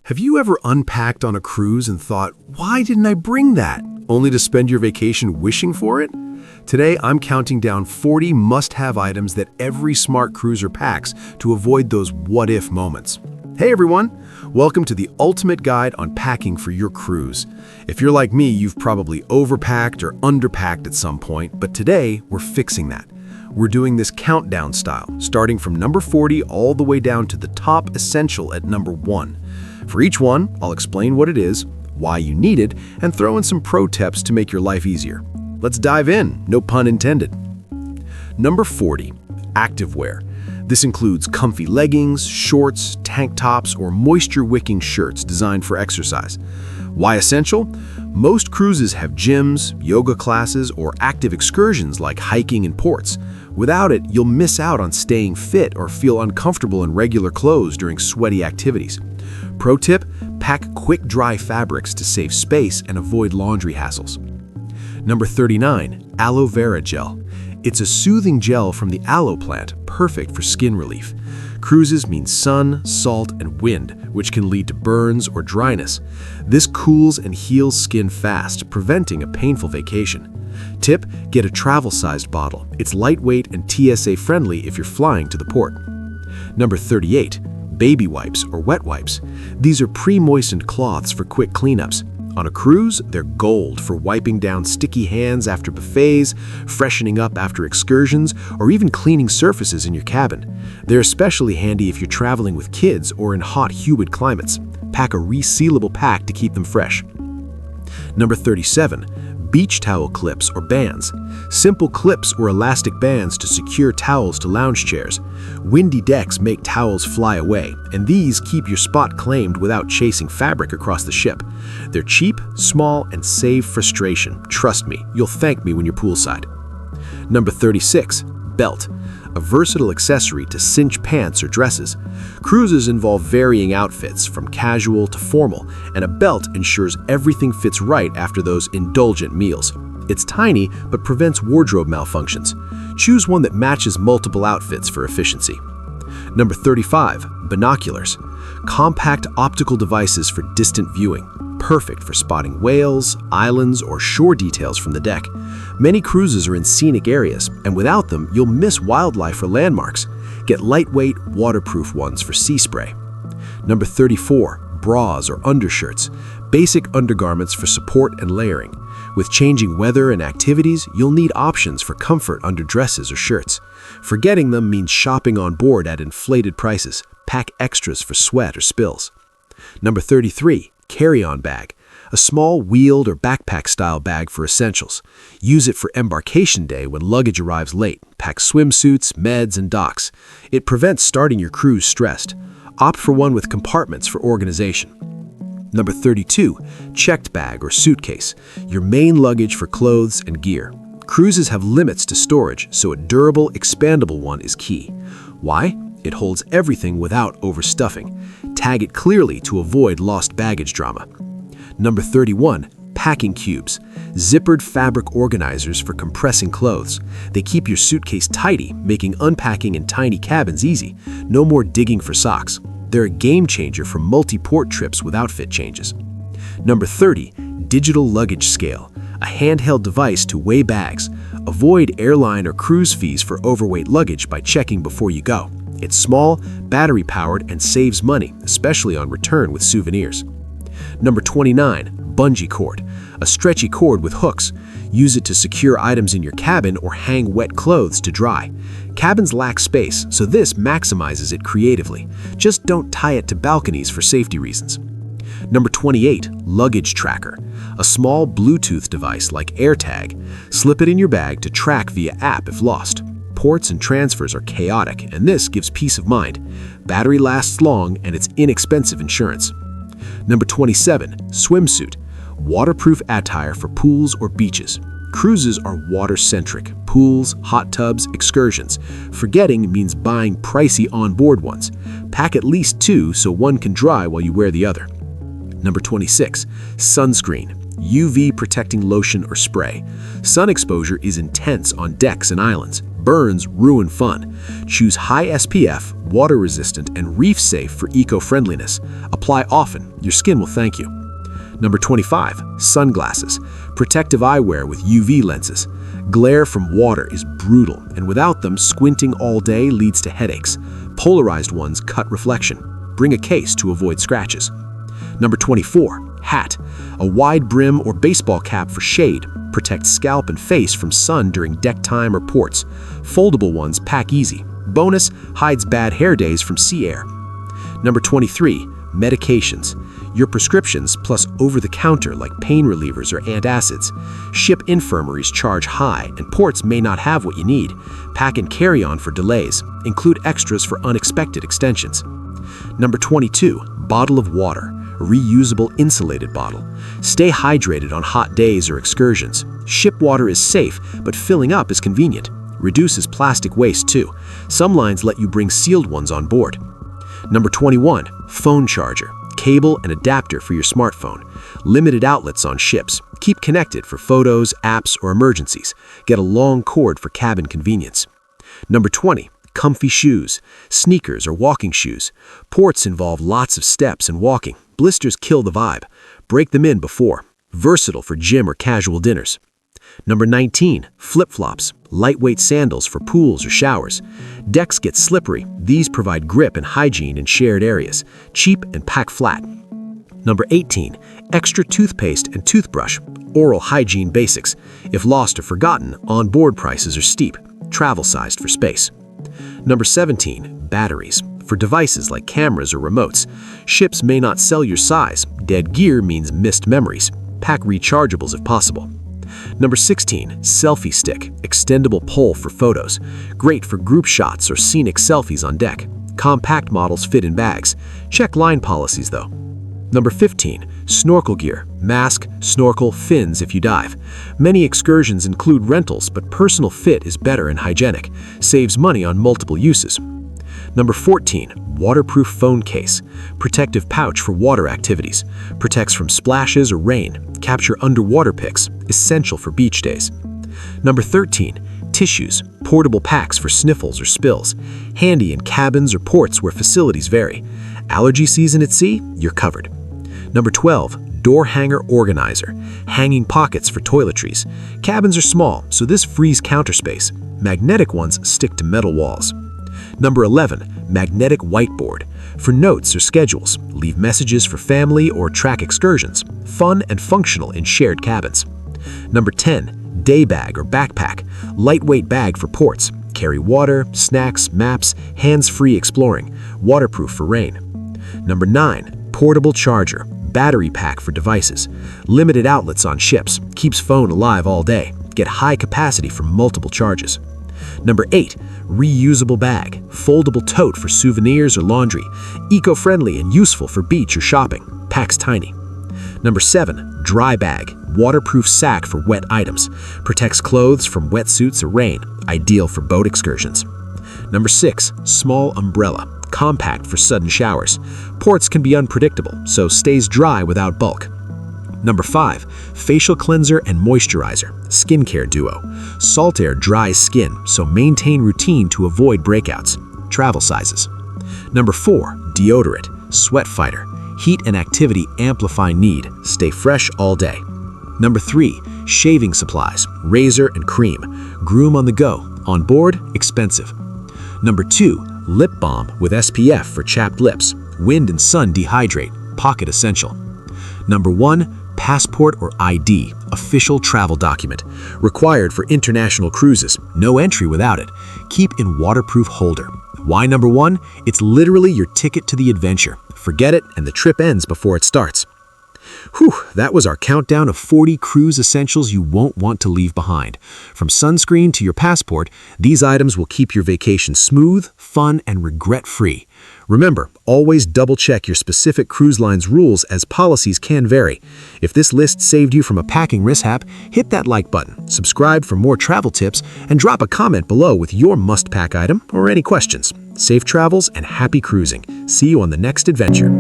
Have you ever unpacked on a cruise and thought, why didn't I bring that? Only to spend your vacation wishing for it? Today, I'm counting down 40 must-have items that every smart cruiser packs to avoid those what-if moments. Hey everyone! Welcome to the ultimate guide on packing for your cruise. If you're like me, you've probably overpacked or underpacked at some point, but today, we're fixing that. We're doing this countdown style, starting from number 40 all the way down to the top essential at number 1. For each one, I'll explain what it is, why you need it, and throw in some pro tips to make your life easier. Let's dive in, no pun intended. Number 40, activewear. This includes comfy leggings, shorts, tank tops, or moisture-wicking shirts designed for exercise. Why essential? Most cruises have gyms, yoga classes, or active excursions like hiking in ports. Without it, you'll miss out on staying fit or feel uncomfortable in regular clothes during sweaty activities. Pro tip, pack quick dry fabrics to save space and avoid laundry hassles. Number 39, aloe vera gel. It's a soothing gel from the aloe plant, perfect for skin relief. Cruises mean sun, salt, and wind, which can lead to burns or dryness. This cools and heals skin fast, preventing a painful vacation. Tip, get a travel-sized bottle. It's lightweight and TSA-friendly if you're flying to the port. Number 38, baby wipes or wet wipes. These are pre-moistened cloths for quick cleanups. On a cruise, they're gold for wiping down sticky hands after buffets, freshening up after excursions, or even cleaning surfaces in your cabin. They're especially handy if you're traveling with kids or in hot, humid climates. Pack a resealable pack to keep them fresh. Number 37, beach towel clips or bands. Simple clips or elastic bands to secure towels to lounge chairs. Windy decks make towels fly away, and these keep your spot claimed without chasing fabric across the ship. They're cheap, small, and save frustration. Trust me, you'll thank me when you're poolside. Number 36, belt. A versatile accessory to cinch pants or dresses. Cruises involve varying outfits, from casual to formal, and a belt ensures everything fits right after those indulgent meals. It's tiny, but prevents wardrobe malfunctions. Choose one that matches multiple outfits for efficiency. Number 35, binoculars. Compact optical devices for distant viewing. Perfect for spotting whales, islands, or shore details from the deck. Many cruises are in scenic areas, and without them, you'll miss wildlife or landmarks. Get lightweight, waterproof ones for sea spray. Number 34, bras or undershirts. Basic undergarments for support and layering. With changing weather and activities, you'll need options for comfort under dresses or shirts. Forgetting them means shopping on board at inflated prices. Pack extras for sweat or spills. Number 33, carry-on bag. A small wheeled or backpack-style bag for essentials. Use it for embarkation day when luggage arrives late. Pack swimsuits, meds, and docks. It prevents starting your cruise stressed. Opt for one with compartments for organization. Number 32, checked bag or suitcase. Your main luggage for clothes and gear. Cruises have limits to storage, so a durable, expandable one is key. Why? It holds everything without overstuffing. Tag it clearly to avoid lost baggage drama. Number 31, packing cubes. Zippered fabric organizers for compressing clothes. They keep your suitcase tidy, making unpacking in tiny cabins easy. No more digging for socks. They're a game changer for multi-port trips with outfit changes. Number 30, digital luggage scale. A handheld device to weigh bags. Avoid airline or cruise fees for overweight luggage by checking before you go. It's small, battery-powered, and saves money, especially on return with souvenirs. Number 29, bungee cord. A stretchy cord with hooks. Use it to secure items in your cabin or hang wet clothes to dry. Cabins lack space, so this maximizes it creatively. Just don't tie it to balconies for safety reasons. Number 28, luggage tracker. A small Bluetooth device like AirTag. Slip it in your bag to track via app if lost. Ports and transfers are chaotic, and this gives peace of mind. Battery lasts long, and it's inexpensive insurance. Number 27, swimsuit. Waterproof attire for pools or beaches. Cruises are water-centric. Pools, hot tubs, excursions. Forgetting means buying pricey on-board ones. Pack at least 2 so one can dry while you wear the other. Number 26, sunscreen. UV protecting lotion or spray. Sun exposure is intense on decks and islands. Burns ruin fun. Choose high SPF, water-resistant, and reef-safe for eco-friendliness. Apply often. Your skin will thank you. Number 25. Sunglasses. Protective eyewear with UV lenses. Glare from water is brutal, and without them, squinting all day leads to headaches. Polarized ones cut reflection. Bring a case to avoid scratches. Number 24. Hat. A wide brim or baseball cap for shade. Protects scalp and face from sun during deck time or ports. Foldable ones pack easy. Bonus, hides bad hair days from sea air. Number 23. Medications. Your prescriptions plus over-the-counter like pain relievers or antacids. Ship infirmaries charge high, and ports may not have what you need. Pack and carry on for delays. Include extras for unexpected extensions. Number 22. Bottle of water. A reusable insulated bottle. Stay hydrated on hot days or excursions. Ship water is safe, but filling up is convenient. Reduces plastic waste too. Some lines let you bring sealed ones on board. Number 21. Phone charger. Cable and adapter for your smartphone. Limited outlets on ships. Keep connected for photos, apps, or emergencies. Get a long cord for cabin convenience. Number 20. Comfy shoes. Sneakers or walking shoes. Ports involve lots of steps and walking. Blisters kill the vibe. Break them in before. Versatile for gym or casual dinners. Number 19. Flip-flops. Lightweight sandals for pools or showers. Decks get slippery. These provide grip and hygiene in shared areas. Cheap and pack flat. Number 18. Extra toothpaste and toothbrush. Oral hygiene basics. If lost or forgotten, on-board prices are steep. Travel-sized for space. Number 17. Batteries. For devices like cameras or remotes. Ships may not sell your size. Dead gear means missed memories. Pack rechargeables if possible. Number 16. Selfie stick. Extendable pole for photos. Great for group shots or scenic selfies on deck. Compact models fit in bags. Check line policies though. Number 15. Snorkel gear. Mask, snorkel, fins if you dive. Many excursions include rentals, but personal fit is better and hygienic. Saves money on multiple uses. Number 14. Waterproof phone case. Protective pouch for water activities. Protects from splashes or rain. Capture underwater pics. Essential for beach days. Number 13. Tissues. Portable packs for sniffles or spills. Handy in cabins or ports where facilities vary. Allergy season at sea? You're covered. Number 12. Door hanger organizer. Hanging pockets for toiletries. Cabins are small, so this frees counter space. Magnetic ones stick to metal walls. Number 11. Magnetic whiteboard. For notes or schedules, leave messages for family or track excursions. Fun and functional in shared cabins. Number 10. Day bag or backpack. Lightweight bag for ports. Carry water, snacks, maps, hands-free exploring. Waterproof for rain. Number 9. Portable charger. Battery pack for devices. Limited outlets on ships. Keeps phone alive all day. Get high capacity for multiple charges. Number 8. Reusable bag. Foldable tote for souvenirs or laundry. Eco-friendly and useful for beach or shopping. Packs tiny. Number 7. Dry bag. Waterproof sack for wet items. Protects clothes from wetsuits or rain. Ideal for boat excursions. Number 6. Small umbrella. Compact for sudden showers. Ports can be unpredictable, so stays dry without bulk. Number 5. Facial cleanser and moisturizer. Skincare duo. Salt air dries skin, so maintain routine to avoid breakouts. Travel sizes. Number 4. Deodorant. Sweat fighter. Heat and activity amplify need. Stay fresh all day. Number 3. Shaving supplies. Razor and cream. Groom on the go. On board, expensive. Number 2. Lip balm with SPF for chapped lips. Wind and sun dehydrate. Pocket essential. Number 1. Passport or ID, official travel document. Required for international cruises. No entry without it. Keep in waterproof holder. Why number 1? It's literally your ticket to the adventure. Forget it and the trip ends before it starts. Whew, that was our countdown of 40 cruise essentials you won't want to leave behind. From sunscreen to your passport, these items will keep your vacation smooth, fun, and regret-free. Remember, always double-check your specific cruise line's rules as policies can vary. If this list saved you from a packing mishap, hit that like button, subscribe for more travel tips, and drop a comment below with your must-pack item or any questions. Safe travels and happy cruising. See you on the next adventure.